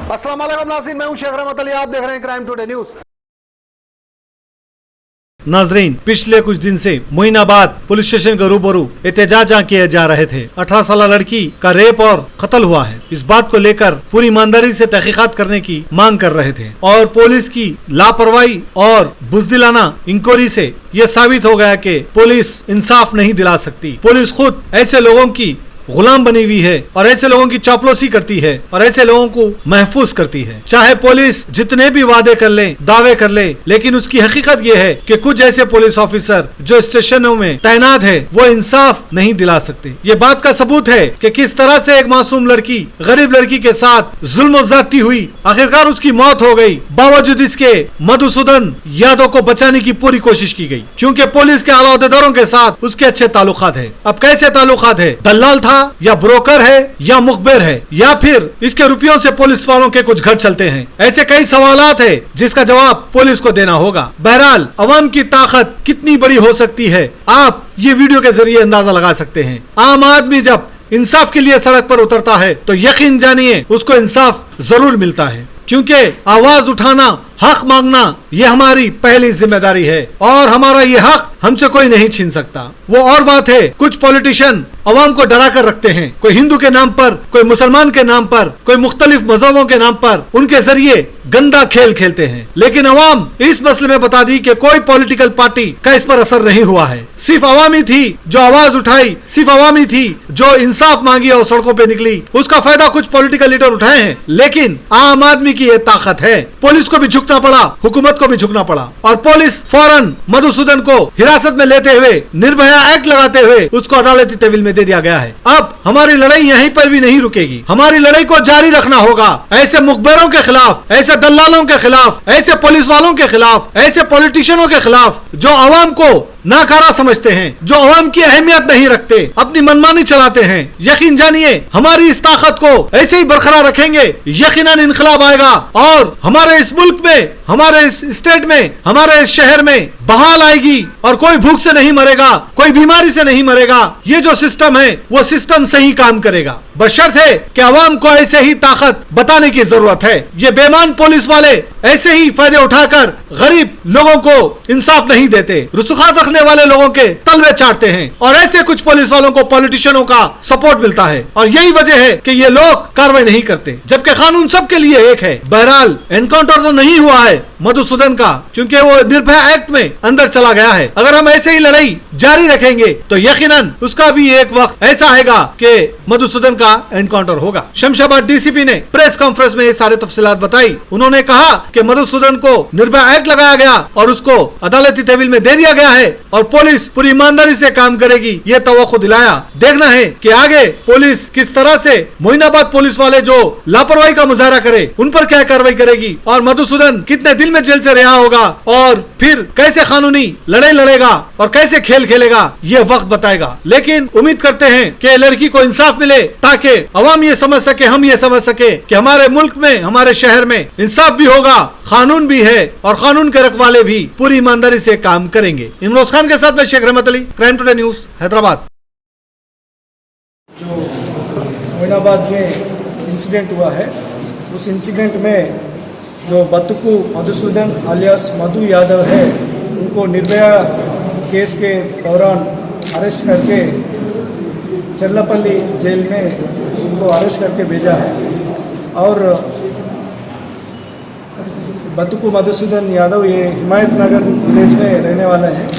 अस्सलाम वालेकुम नाज़रीन, मैं हूं शेख रहमत अली, आप देख रहे हैं क्राइम टुडे न्यूज। नाजरीन, पिछले कुछ दिन से मोइनाबाद पुलिस स्टेशन के रूबरू एहतजाज किए जा रहे थे। 18 साल लड़की का रेप और कत्ल हुआ है। इस बात को लेकर पूरी ईमानदारी से तहकीकात करने की मांग कर रहे थे और पुलिस की लापरवाही और बुज़दिलाना इंक्वायरी से ये साबित हो गया कि पुलिस इंसाफ नहीं दिला सकती। पुलिस खुद ऐसे लोगों की गुलाम बनी हुई है और ऐसे लोगों की चापलूसी करती है और ऐसे लोगों को महफूज करती है। चाहे पुलिस जितने भी वादे कर ले, दावे कर ले, लेकिन उसकी हकीकत ये है कि कुछ ऐसे पुलिस ऑफिसर जो स्टेशनों में तैनात है वो इंसाफ नहीं दिला सकते। ये बात का सबूत है कि किस तरह से एक मासूम लड़की, गरीब लड़की के साथ जुल्म ज्यादती हुई, आखिरकार उसकी मौत हो गई। बावजूद इसके मधुसूदन यादव को बचाने की पूरी कोशिश की गई, क्योंकि पुलिस के आला अहदेदारों के साथ उसके अच्छे ताल्लुकात है। अब कैसे ताल्लुकात है? दलाल था या ब्रोकर है या मुखबिर है या फिर इसके रुपयों से पुलिस वालों के कुछ घर चलते हैं? ऐसे कई सवालात है जिसका जवाब पुलिस को देना होगा। बहरहाल अवाम की ताकत कितनी बड़ी हो सकती है आप ये वीडियो के जरिए अंदाजा लगा सकते हैं। आम आदमी जब इंसाफ के लिए सड़क पर उतरता है तो यकीन जानिए उसको इंसाफ जरूर मिलता है, क्योंकि आवाज उठाना, हक मांगना ये हमारी पहली जिम्मेदारी है और हमारा ये हक हमसे कोई नहीं छीन सकता। वो और बात है, कुछ पॉलिटिशियन अवाम को डरा कर रखते हैं। कोई हिंदू के नाम पर, कोई मुसलमान के नाम पर, कोई मुख्तलिफ मजहबों के नाम पर उनके जरिए गंदा खेल खेलते हैं। लेकिन अवाम इस मसले में बता दी कि कोई पॉलिटिकल पार्टी का इस पर असर नहीं हुआ है। सिर्फ अवामी थी जो आवाज उठाई, सिर्फ अवामी थी जो इंसाफ मांगी और सड़कों पे निकली। उसका फायदा कुछ पॉलिटिकल लीडर उठाए हैं, लेकिन आम आदमी की ये ताकत है। पुलिस को भी झुकना पड़ा, हुकूमत को भी झुकना पड़ा और पुलिस फौरन मधुसूदन को हिरासत में लेते हुए निर्भया एक्ट लगाते हुए उसको अदालती तहवील में दे दिया गया है। अब हमारी लड़ाई यहीं पर भी नहीं रुकेगी, हमारी लड़ाई को जारी रखना होगा। ऐसे मुखबिरों के खिलाफ, ऐसे दलालों के खिलाफ, ऐसे पुलिस वालों के खिलाफ, ऐसे पॉलिटिशियनों के खिलाफ जो आवाम को नाकारा समझते हैं, जो अवाम की अहमियत नहीं रखते, अपनी मनमानी चलाते हैं। यकीन जानिए हमारी इस ताकत को ऐसे ही बरकरार रखेंगे, यकीनन इनकलाब आएगा और हमारे इस मुल्क में, हमारे इस स्टेट में, हमारे इस शहर में बहाल आएगी और कोई भूख से नहीं मरेगा, कोई बीमारी से नहीं मरेगा। ये जो सिस्टम है वो सिस्टम सही काम करेगा, बशर्त है कि अवाम को ऐसे ही ताकत बताने की जरूरत है। ये बेईमान पुलिस वाले ऐसे ही फायदे उठाकर गरीब लोगों को इंसाफ नहीं देते, रुसूखात रखने वाले लोगों के तलवे चाटते हैं और ऐसे कुछ पुलिस वालों को पॉलिटिशियनों का सपोर्ट मिलता है और यही वजह है कि ये लोग कार्रवाई नहीं करते, जबकि कानून सबके लिए एक है। बहरहाल एनकाउंटर तो नहीं हुआ है मधुसूदन का, क्योंकि वो निर्भया एक्ट में अंदर चला गया है। अगर हम ऐसे ही लड़ाई जारी रखेंगे तो यकीनन उसका भी एक वक्त ऐसा आएगा कि मधुसूदन का एनकाउंटर होगा। शमशाबाद डीसीपी ने प्रेस कॉन्फ्रेंस में ये सारे तफसीलात बताई। उन्होंने कहा कि मधुसूदन को निर्भया एक्ट लगाया गया और उसको अदालती तहवील में दे दिया गया है और पुलिस पूरी ईमानदारी से काम करेगी, ये तवक्को दिलाया। देखना है कि आगे पुलिस किस तरह से मोइनाबाद पुलिस वाले जो लापरवाही का मुजाहरा करे उन पर क्या कार्रवाई करेगी और मधुसूदन कितने दिन में जेल से रिहा होगा और फिर कैसे कानूनी लड़ाई लड़ेगा और कैसे खेल खेलेगा, ये वक्त बताएगा। लेकिन उम्मीद करते हैं कि लड़की को इंसाफ मिले ताकि अवाम ये समझ सके, हम ये समझ सके कि हमारे मुल्क में, हमारे शहर में इंसाफ भी होगा, कानून भी है और कानून के रखवाले भी पूरी ईमानदारी से काम करेंगे। इमरान खान के साथ मैं शेख रहमत Ali, crime today news, Hyderabad. जो मोइनाबाद में इंसिडेंट हुआ है, उस इंसिडेंट में जो बतुकू मधुसूदन अलियास मधु यादव है, उनको निर्भया केस के दौरान अरेस्ट करके चल्लापल्ली जेल में उनको अरेस्ट करके भेजा है और बतुकू मधुसूदन यादव ये हिमायत नगर विलेज में रहने वाले हैं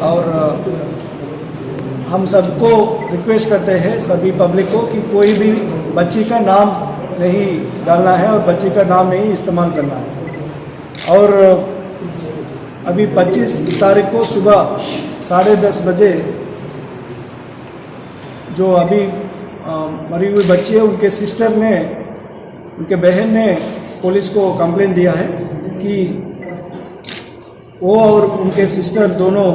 और हम सबको रिक्वेस्ट करते हैं, सभी पब्लिक को, कि कोई भी बच्ची का नाम नहीं डालना है और बच्ची का नाम नहीं इस्तेमाल करना है। और अभी 25 तारीख को सुबह 10:30 बजे जो अभी मरी हुई बच्ची है, उनके सिस्टर ने, उनके बहन ने पुलिस को कंप्लेन दिया है कि वो और उनके सिस्टर दोनों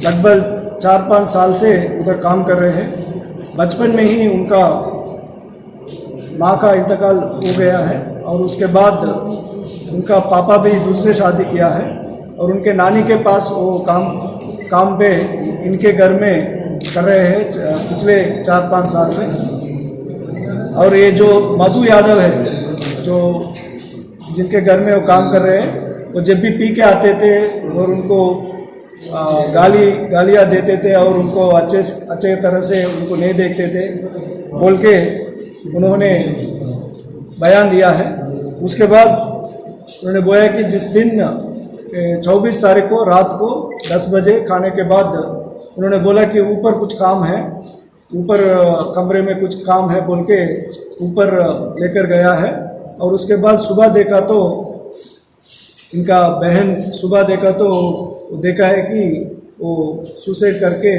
लगभग 4-5 साल से उधर काम कर रहे हैं। बचपन में ही उनका माँ का इंतकाल हो गया है और उसके बाद उनका पापा भी दूसरे शादी किया है और उनके नानी के पास वो काम पे इनके घर में कर रहे हैं पिछले 4-5 साल से। और ये जो मधु यादव है, जो जिनके घर में वो काम कर रहे हैं, वो जब भी पी के आते थे और उनको गालियाँ देते थे और उनको अच्छे तरह से उनको नहीं देखते थे बोल के उन्होंने बयान दिया है। उसके बाद उन्होंने बोला कि जिस दिन 24 तारीख को रात को 10 बजे खाने के बाद उन्होंने बोला कि ऊपर कुछ काम है, ऊपर कमरे में कुछ काम है बोल के ऊपर लेकर गया है। और उसके बाद सुबह देखा तो इनका बहन सुबह देखा है कि वो सुसाइड करके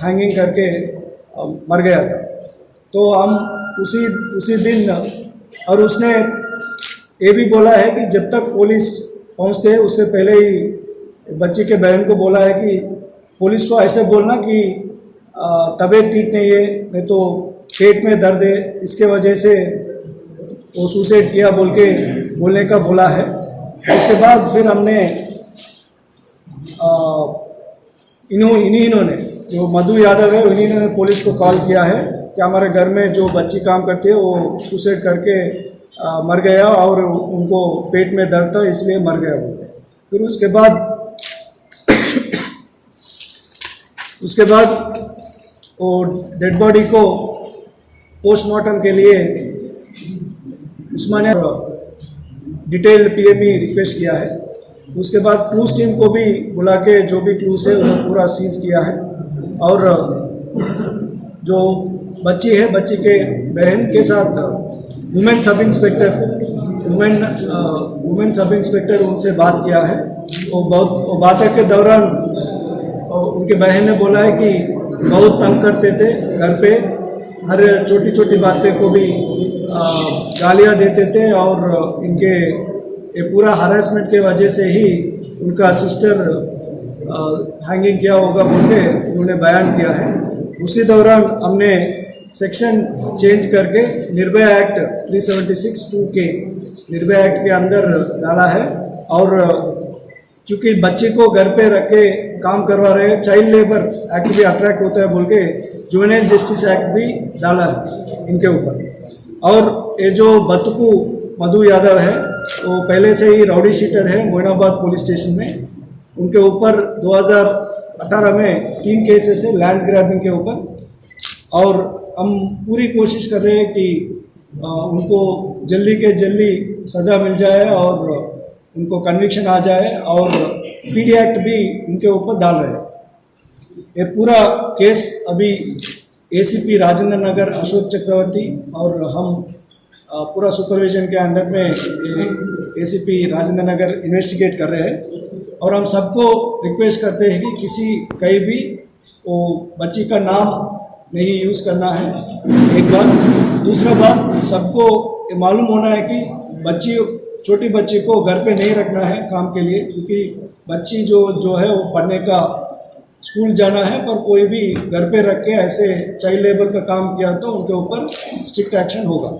हैंगिंग करके मर गया था। तो हम उसी दिन और उसने ये भी बोला है कि जब तक पुलिस पहुंचते है उससे पहले ही बच्ची के बहन को बोला है कि पुलिस को ऐसे बोलना कि तबीयत ठीक नहीं है, नहीं तो पेट में दर्द है, इसके वजह से वो सुसाइड किया बोल के बोलने का बोला है। उसके बाद फिर हमने इन्होंने जो मधु यादव है इन्होंने पुलिस को कॉल किया है कि हमारे घर में जो बच्ची काम करती है वो सुसाइड करके मर गया और उनको पेट में दर्द था इसलिए मर गया बोले। फिर उसके बाद वो डेड बॉडी को पोस्टमार्टम के लिए उस्मानिया डिटेल पीएमई रिक्वेस्ट किया है। उसके बाद क्लूज टीम को भी बुला के जो भी क्लूज है वो पूरा सीज किया है। और जो बच्ची है, बच्ची के बहन के साथ वुमेन सब इंस्पेक्टर उनसे बात किया है। वो बातें के दौरान उनके बहन ने बोला है कि बहुत तंग करते थे घर पे, हर छोटी छोटी बातें को भी गालियाँ देते थे और इनके ये पूरा हरासमेंट के वजह से ही उनका सिस्टर हैंगिंग किया होगा बोल के उन्होंने बयान किया है। उसी दौरान हमने सेक्शन चेंज करके निर्भया एक्ट 376(2) निर्भया एक्ट के अंदर डाला है। और क्योंकि बच्चे को घर पे रख के काम करवा रहे हैं, चाइल्ड लेबर एक्ट भी अट्रैक्ट होता है बोल के जुवेनाइल जस्टिस एक्ट भी डाला है इनके ऊपर। और ये जो बतकू मधु यादव है वो पहले से ही राउडी शीटर है मोइनाबाद पुलिस स्टेशन में। उनके ऊपर 2018 में 3 केसेस है लैंड ग्रैबिंग के ऊपर। और हम पूरी कोशिश कर रहे हैं कि उनको जल्दी के जल्दी सज़ा मिल जाए और उनको कन्विक्शन आ जाए और पीडी एक्ट भी उनके ऊपर डाल रहे हैं। ये पूरा केस अभी एसीपी राजेंद्र नगर अशोक चक्रवर्ती और हम पूरा सुपरविजन के अंडर में एसीपी राजेंद्र नगर इन्वेस्टिगेट कर रहे हैं। और हम सबको रिक्वेस्ट करते हैं कि कहीं भी वो बच्ची का नाम नहीं यूज़ करना है, एक बात। दूसरा बात, सबको मालूम होना है कि छोटी बच्ची को घर पे नहीं रखना है काम के लिए, क्योंकि बच्ची जो है वो पढ़ने का स्कूल जाना है, पर कोई भी घर पे रख के ऐसे चाइल्ड लेबर का काम किया तो उनके ऊपर स्ट्रिक्ट एक्शन होगा।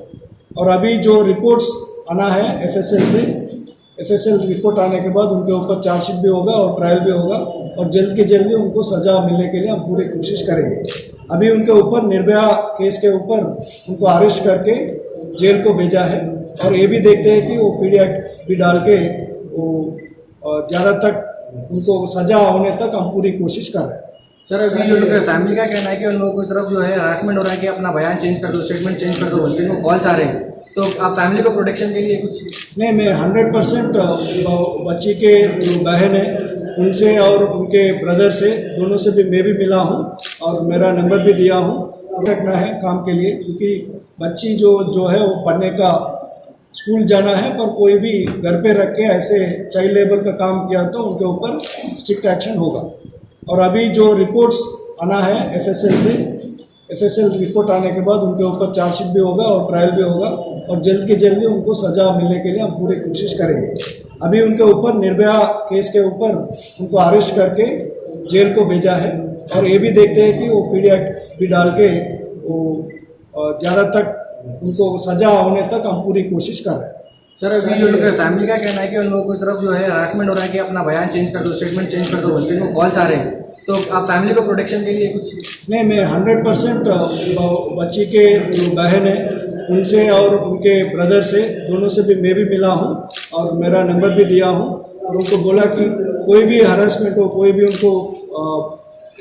और अभी जो रिपोर्ट्स आना है एफएसएल रिपोर्ट आने के बाद उनके ऊपर चार्जशीट भी होगा और ट्रायल भी होगा और जल्द के जल्दी उनको सज़ा मिलने के लिए हम पूरी कोशिश करेंगे। अभी उनके ऊपर निर्भया केस के ऊपर उनको अरेस्ट करके जेल को भेजा है और ये भी देखते हैं कि वो पीडी एक्ट भी डाल के वो ज़्यादा तक उनको सज़ा होने तक हम पूरी कोशिश कर रहे हैं। सर, अभी जो लोग फैमिली का कहना है कि उन लोगों की तरफ जो है हरासमेंट हो रहा है कि अपना बयान चेंज कर दो, स्टेटमेंट चेंज कर दो बोलते हैं, उनको कॉल्स आ रहे हैं, तो आप फैमिली को प्रोटेक्शन के लिए कुछ? नहीं, मैं 100% बच्ची के जो बहन है उनसे और उनके ब्रदर से दोनों से भी मैं भी मिला हूँ और मेरा नंबर भी दिया हूँ रखना है काम के लिए, क्योंकि बच्ची जो है वो पढ़ने का स्कूल जाना है, पर कोई भी घर पे रख के ऐसे चाइल्ड लेबर का काम किया तो उनके ऊपर स्ट्रिक्ट एक्शन होगा। और अभी जो रिपोर्ट्स आना है एफएसएल रिपोर्ट आने के बाद उनके ऊपर चार्जशीट भी होगा और ट्रायल भी होगा और जल्द के जल्दी उनको सज़ा मिलने के लिए हम पूरी कोशिश करेंगे। अभी उनके ऊपर निर्भया केस के ऊपर उनको अरेस्ट करके जेल को भेजा है और ये भी देखते हैं कि वो पीडी एक्ट भी डाल के वो ज़्यादा तक उनको सज़ा होने तक हम पूरी कोशिश कर रहे हैं। सर, अभी जो लोग फैमिली का कहना है कि उन लोगों की तरफ जो है हरासमेंट हो रहा है कि अपना बयान चेंज कर दो, स्टेटमेंट चेंज कर दो बोलते हैं, उनको कॉल्स आ रहे हैं, तो आप फैमिली को प्रोटेक्शन के लिए कुछ? नहीं, मैं 100% बच्ची के जो बहन है उनसे और उनके ब्रदर से दोनों से भी मैं भी मिला हूँ और मेरा नंबर भी दिया हूँ और उनको बोला कि कोई भी हरासमेंट हो, कोई भी उनको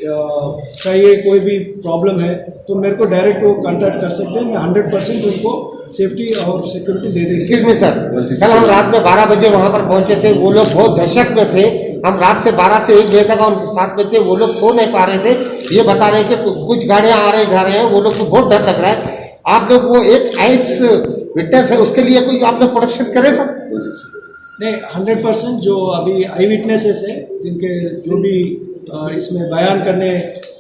चाहिए, कोई भी प्रॉब्लम है तो मेरे को डायरेक्ट वो कांटेक्ट कर सकते हैं। मैं 100% उनको सेफ्टी और सिक्योरिटी दे देंगे। एक्सक्यूज मी सर, कल हम रात में 12 बजे वहाँ पर पहुँचे थे, वो लोग बहुत दहशत में थे। हम रात से 12 से 1 बजे तक उनके साथ में थे, वो लोग सो नहीं पा रहे थे। ये बता रहे हैं कि कुछ गाड़ियाँ आ रही जा रहे हैं, वो लोग को बहुत डर लग रहा है। आप लोग वो एक एक्स विटनेस है, उसके लिए कोई आप लोग प्रोटेक्शन करें सर? नहीं, 100% जो अभी आई विटनेसेस है, जिनके जो भी इसमें बयान करने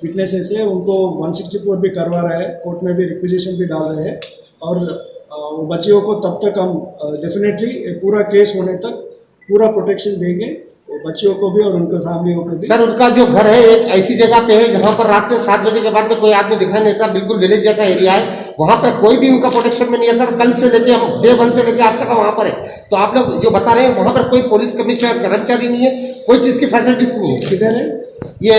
विटनेसेस है, उनको 164 भी करवा रहा है, कोर्ट में भी रिक्विजिशन भी डाल रहे हैं और बच्चियों को तब तक हम डेफिनेटली पूरा केस होने तक पूरा प्रोटेक्शन देंगे, बच्चियों को भी और उनके फैमिलियों को भी। सर, उनका जो घर है एक ऐसी जगह पे है जहाँ पर रात में 7 बजे के बाद में कोई आदमी दिखाई नहीं देता, बिल्कुल विलेज जैसा एरिया है, वहाँ पर कोई भी उनका प्रोटेक्शन में नहीं है सर। कल से लेके हम डे 1 से लेके आज तक वहाँ पर है, तो आप लोग जो बता रहे हैं वहाँ पर कोई पुलिस कर्मचारी नहीं है, कोई चीज़ की फैसिलिटीज नहीं है। किधर है ये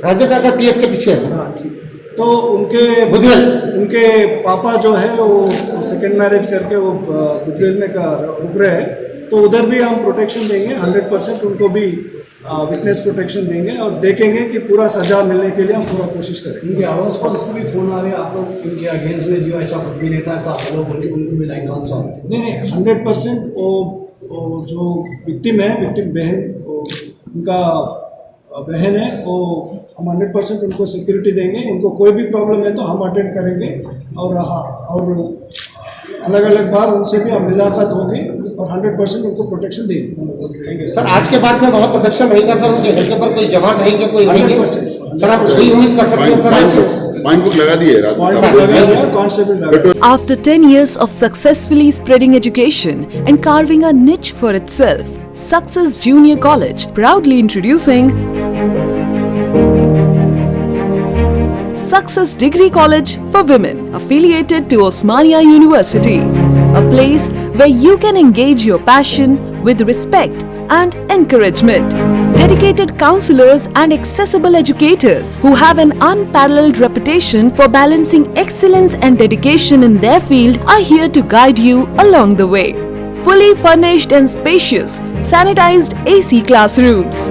राजेंद्र पीएस के पीछे है सर। तो उनके पापा जो है वो सेकंड मैरिज करके वो बुधवेल में रुक रहे हैं, तो उधर भी हम प्रोटेक्शन देंगे 100%। उनको भी विटनेस प्रोटेक्शन देंगे और देखेंगे कि पूरा सजा मिलने के लिए हम पूरा कोशिश करेंगे। उनके अड़ोस पड़ोस में भी फोन आ रहे हैं, आप लोग उनके अगेंस्ट में जो ऐसा कुछ भी नहीं था, ऐसा लोग उनको भी लाइन काम साहब नहीं 100% वो जो विक्टिम है, विक्टिम बहन, उनका बहन है, वो हम 100% उनको सिक्योरिटी देंगे। उनको कोई भी प्रॉब्लम है तो हम अटेंड करेंगे और अलग अलग बार उनसे भी हम मुलाकात होगी और 100% उनको प्रोटेक्शन देंगे। सर, आज के बाद में वहाँ प्रोटेक्शन रहेगा सर? उनके घर के पर कोई जवान रहेंगे, कोई रहेंगे 100%। सर? आप कोई उम्मीद कर सकते हैं सर? पॉइंट बुक लगा दिए रात में। Constable After 10 years of successfully spreading education and carving a niche for itself, Success Junior College proudly introducing Success Degree College for Women, affiliated to Osmania University, a place where you can engage your passion with respect and encouragement. Dedicated counselors and accessible educators who have an unparalleled reputation for balancing excellence and dedication in their field are here to guide you along the way. Fully furnished and spacious, sanitized AC classrooms,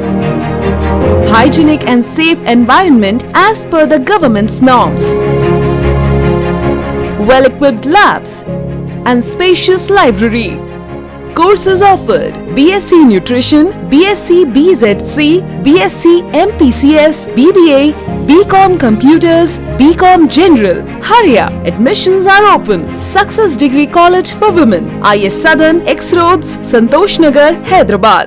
hygienic and safe environment as per the government's norms, well-equipped labs and spacious library. Courses offered: BSc Nutrition, BSc BZC, BSc MPCS, BBA, BCom Computers, BCom General. Hurry up! Admissions are open. Success Degree College for Women, IS Southern, X Roads, Santosh Nagar, Hyderabad.